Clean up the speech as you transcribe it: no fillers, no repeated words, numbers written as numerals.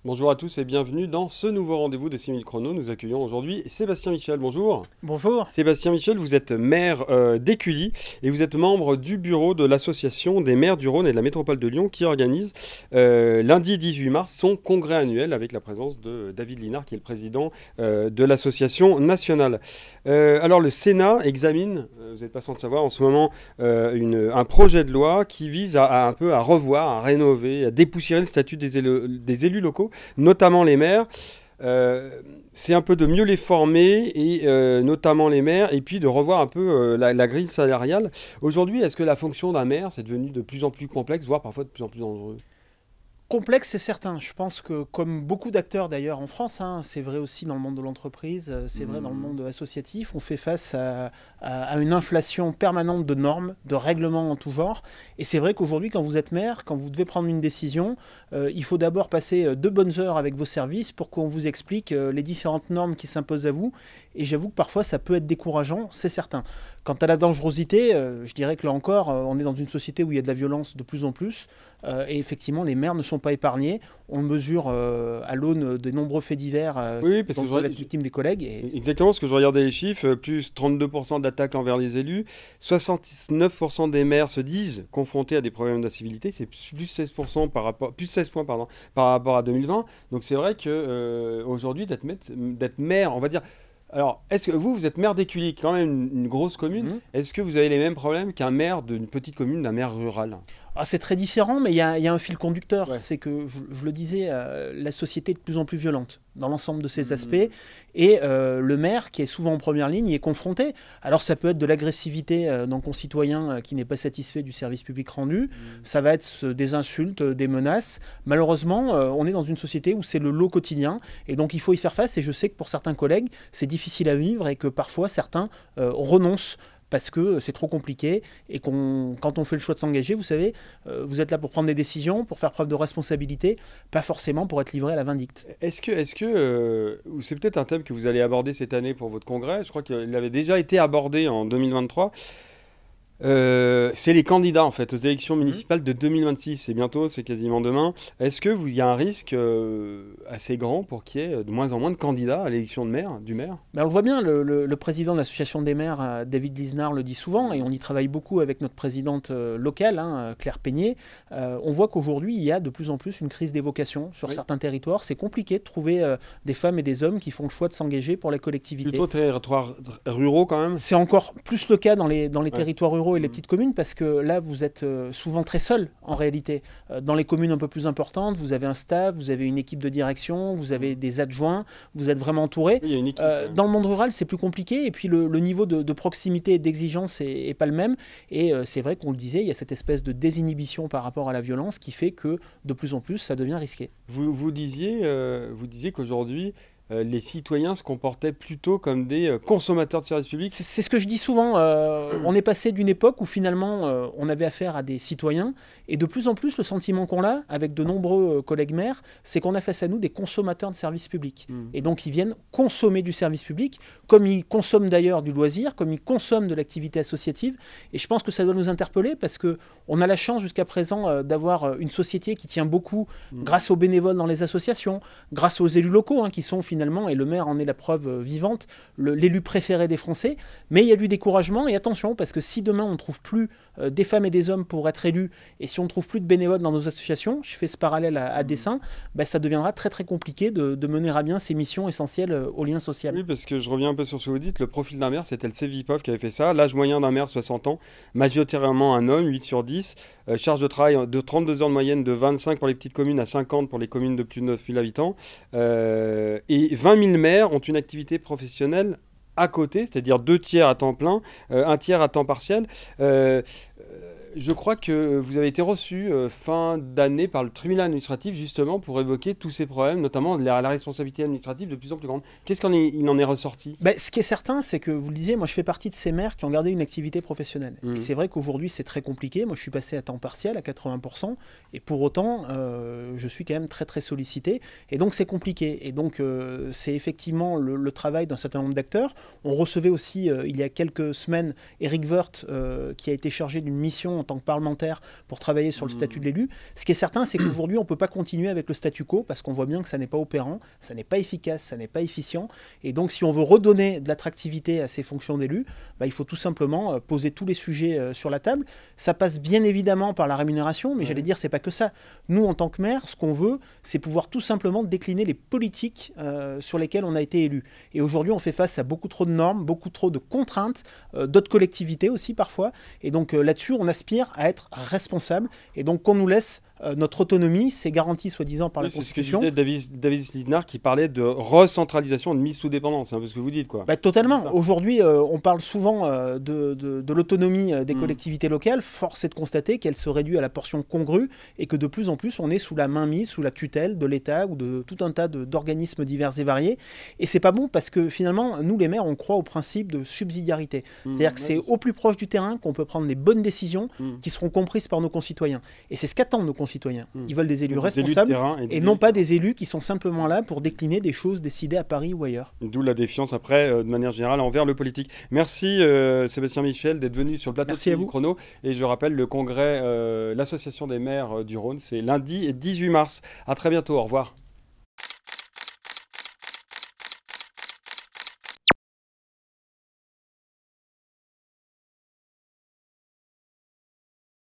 Bonjour à tous et bienvenue dans ce nouveau rendez-vous de 6000 chrono. Nous accueillons aujourd'hui Sébastien Michel. Bonjour. Bonjour. Sébastien Michel, vous êtes maire d'Écully et vous êtes membre du bureau de l'association des maires du Rhône et de la métropole de Lyon qui organise lundi 18 mars son congrès annuel avec la présence de David Linard qui est le président de l'association nationale. Alors le Sénat examine, vous n'êtes pas sans le savoir en ce moment, un projet de loi qui vise un peu à revoir, à rénover, à dépoussiérer le statut des élus locaux, notamment les maires. C'est un peu de mieux les former, et notamment les maires, et puis de revoir un peu la grille salariale. Aujourd'hui, est-ce que la fonction d'un maire, c'est devenu de plus en plus complexe, voire parfois de plus en plus dangereux? Complexe, c'est certain. Je pense que, comme beaucoup d'acteurs d'ailleurs en France, c'est vrai aussi dans le monde de l'entreprise, c'est vrai dans le monde associatif, on fait face à une inflation permanente de normes, de règlements en tout genre. Et c'est vrai qu'aujourd'hui, quand vous êtes maire, quand vous devez prendre une décision, il faut d'abord passer 2 bonnes heures avec vos services pour qu'on vous explique les différentes normes qui s'imposent à vous. Et j'avoue que parfois, ça peut être décourageant, c'est certain. Quant à la dangerosité, je dirais que là encore, on est dans une société où il y a de la violence de plus en plus. Et effectivement, les maires ne sont pas épargnés. On le mesure à l'aune des nombreux faits divers Oui, qui parce que peuvent être victimes des collègues. exactement, parce que je regardais les chiffres, plus 32% d'attaques envers les élus, 69% des maires se disent confrontés à des problèmes d'incivilité, c'est plus 16% plus 16 points par rapport à 2020. Donc c'est vrai que aujourd'hui d'être maire, on va dire. Alors, est-ce que vous êtes maire d'Écully, quand même une grosse commune, est-ce que vous avez les mêmes problèmes qu'un maire d'une petite commune, d'un maire rural? C'est très différent, mais il y a un fil conducteur. Ouais. C'est que, je le disais, la société est de plus en plus violente dans l'ensemble de ses aspects. Et le maire, qui est souvent en première ligne, y est confronté. Alors ça peut être de l'agressivité d'un concitoyen qui n'est pas satisfait du service public rendu. Ça va être des insultes, des menaces. Malheureusement, on est dans une société où c'est le lot quotidien. Et donc il faut y faire face. Et je sais que pour certains collègues, c'est difficile à vivre et que parfois certains renoncent parce que c'est trop compliqué et quand on fait le choix de s'engager, vous savez, vous êtes là pour prendre des décisions, pour faire preuve de responsabilité, pas forcément pour être livré à la vindicte. Est-ce que c'est peut-être un thème que vous allez aborder cette année pour votre congrès? Je crois qu'il avait déjà été abordé en 2023. C'est les candidats en fait aux élections municipales de 2026. C'est bientôt, c'est quasiment demain. Est-ce que il y a un risque assez grand pour qu'il y ait de moins en moins de candidats à l'élection du maire? Mais on le voit bien, le président de l'association des maires, David Lisnard, le dit souvent, et on y travaille beaucoup avec notre présidente locale, Claire Peignet. On voit qu'aujourd'hui, il y a de plus en plus une crise des vocations sur certains territoires. C'est compliqué de trouver des femmes et des hommes qui font le choix de s'engager pour la collectivité. Plutôt territoires ruraux quand même? C'est encore plus le cas dans les territoires ruraux et les petites communes, parce que là, vous êtes souvent très seul en réalité. Dans les communes un peu plus importantes, vous avez un staff, vous avez une équipe de direction, vous avez des adjoints, vous êtes vraiment entouré. Oui, il y a une équipe, dans le monde rural, c'est plus compliqué, et puis le niveau de proximité et d'exigence est pas le même. Et c'est vrai qu'on le disait, il y a cette espèce de désinhibition par rapport à la violence qui fait que de plus en plus, ça devient risqué. Vous disiez qu'aujourd'hui, les citoyens se comportaient plutôt comme des consommateurs de services publics. C'est ce que je dis souvent. On est passé d'une époque où finalement on avait affaire à des citoyens, et de plus en plus le sentiment qu'on a avec de nombreux collègues maires, c'est qu'on a face à nous des consommateurs de services publics. Et donc ils viennent consommer du service public, comme ils consomment d'ailleurs du loisir, comme ils consomment de l'activité associative. Et je pense que ça doit nous interpeller parce qu'on a la chance jusqu'à présent d'avoir une société qui tient beaucoup grâce aux bénévoles dans les associations, grâce aux élus locaux qui sont finalement, et le maire en est la preuve vivante, l'élu préféré des Français. Mais il y a du découragement, et attention, parce que si demain on ne trouve plus des femmes et des hommes pour être élus, et si on ne trouve plus de bénévoles dans nos associations, je fais ce parallèle à dessein, ça deviendra très très compliqué de mener à bien ces missions essentielles au lien social. Oui, parce que je reviens un peu sur ce que vous dites, le profil d'un maire, c'était le CEVIPOF qui avait fait ça. L'âge moyen d'un maire, 60 ans, majoritairement un homme, 8 sur 10, charge de travail de 32 heures de moyenne, de 25 pour les petites communes à 50 pour les communes de plus de 9 000 habitants, et 20 000 maires ont une activité professionnelle à côté, c'est-à-dire 2 tiers à temps plein, 1 tiers à temps partiel. Je crois que vous avez été reçu fin d'année par le tribunal administratif justement pour évoquer tous ces problèmes, notamment la responsabilité administrative de plus en plus grande. Qu'est-ce qu'il en est ressorti? Ce qui est certain, c'est que, vous le disiez, moi je fais partie de ces maires qui ont gardé une activité professionnelle. Et c'est vrai qu'aujourd'hui c'est très compliqué. Moi je suis passé à temps partiel à 80%, et pour autant je suis quand même très très sollicité. Et donc c'est compliqué. Et donc c'est effectivement le travail d'un certain nombre d'acteurs. On recevait aussi il y a quelques semaines Éric Woerth qui a été chargé d'une mission en tant que parlementaire pour travailler sur le statut de l'élu. Ce qui est certain, c'est qu'aujourd'hui, on ne peut pas continuer avec le statu quo parce qu'on voit bien que ça n'est pas opérant, ça n'est pas efficace, ça n'est pas efficient. Et donc, si on veut redonner de l'attractivité à ces fonctions d'élus, il faut tout simplement poser tous les sujets sur la table. Ça passe bien évidemment par la rémunération, mais j'allais dire, c'est pas que ça. Nous, en tant que maire, ce qu'on veut, c'est pouvoir tout simplement décliner les politiques sur lesquelles on a été élu. Et aujourd'hui, on fait face à beaucoup trop de normes, beaucoup trop de contraintes, d'autres collectivités aussi parfois. Et donc là-dessus, on aspire à être responsable. Et donc qu'on nous laisse notre autonomie, c'est garanti soi-disant par la Constitution. C'est ce que disait David Lisnard qui parlait de recentralisation, de mise sous dépendance. C'est un peu ce que vous dites, quoi. Totalement. Aujourd'hui, on parle souvent de l'autonomie des collectivités locales. Force est de constater qu'elle se réduit à la portion congrue et que de plus en plus, on est sous la mainmise, sous la tutelle de l'État ou de tout un tas d'organismes divers et variés. Et c'est pas bon parce que finalement, nous les maires, on croit au principe de subsidiarité. C'est-à-dire que c'est au plus proche du terrain qu'on peut prendre les bonnes décisions qui seront comprises par nos concitoyens. Et c'est ce qu'attendent nos concitoyens. Ils veulent des élus responsables et non pas des élus qui sont simplement là pour décliner des choses décidées à Paris ou ailleurs. D'où la défiance après, de manière générale, envers le politique. Merci Sébastien Michel d'être venu sur le plateau du Chrono. Et je rappelle le congrès, l'association des maires du Rhône, c'est lundi 18 mars. À très bientôt, au revoir.